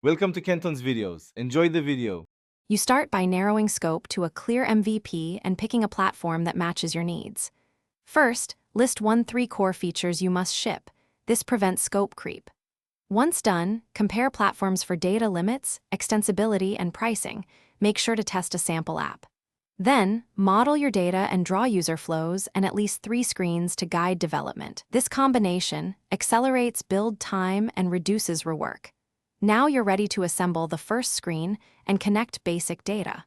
Welcome to Kenton's videos. Enjoy the video. You start by narrowing scope to a clear MVP and picking a platform that matches your needs. First, list 1-3 core features you must ship. This prevents scope creep. Once done, compare platforms for data limits, extensibility, and pricing. Make sure to test a sample app. Then, model your data and draw user flows and at least 3 screens to guide development. This combination accelerates build time and reduces rework. Now you're ready to assemble the first screen and connect basic data.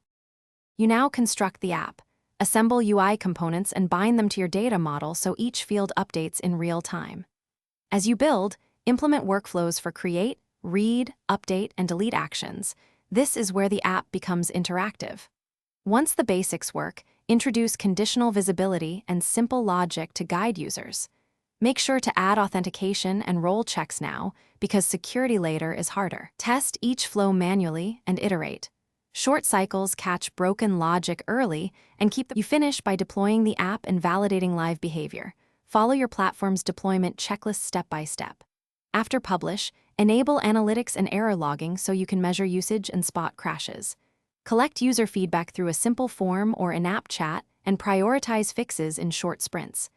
You now construct the app, assemble UI components and bind them to your data model so each field updates in real time. As you build, implement workflows for create, read, update, and delete actions. This is where the app becomes interactive. Once the basics work, introduce conditional visibility and simple logic to guide users. Make sure to add authentication and role checks now, because security later is harder. Test each flow manually and iterate. Short cycles catch broken logic early and you finish by deploying the app and validating live behavior. Follow your platform's deployment checklist step by step. After publish, enable analytics and error logging so you can measure usage and spot crashes. Collect user feedback through a simple form or in-app chat and prioritize fixes in short sprints.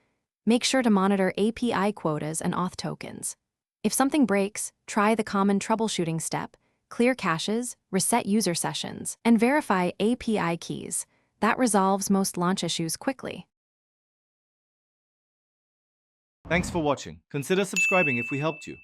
Make sure to monitor API quotas and auth tokens. If something breaks, try the common troubleshooting step, clear caches, reset user sessions, and verify API keys. That resolves most launch issues quickly. Thanks for watching. Consider subscribing if we helped you.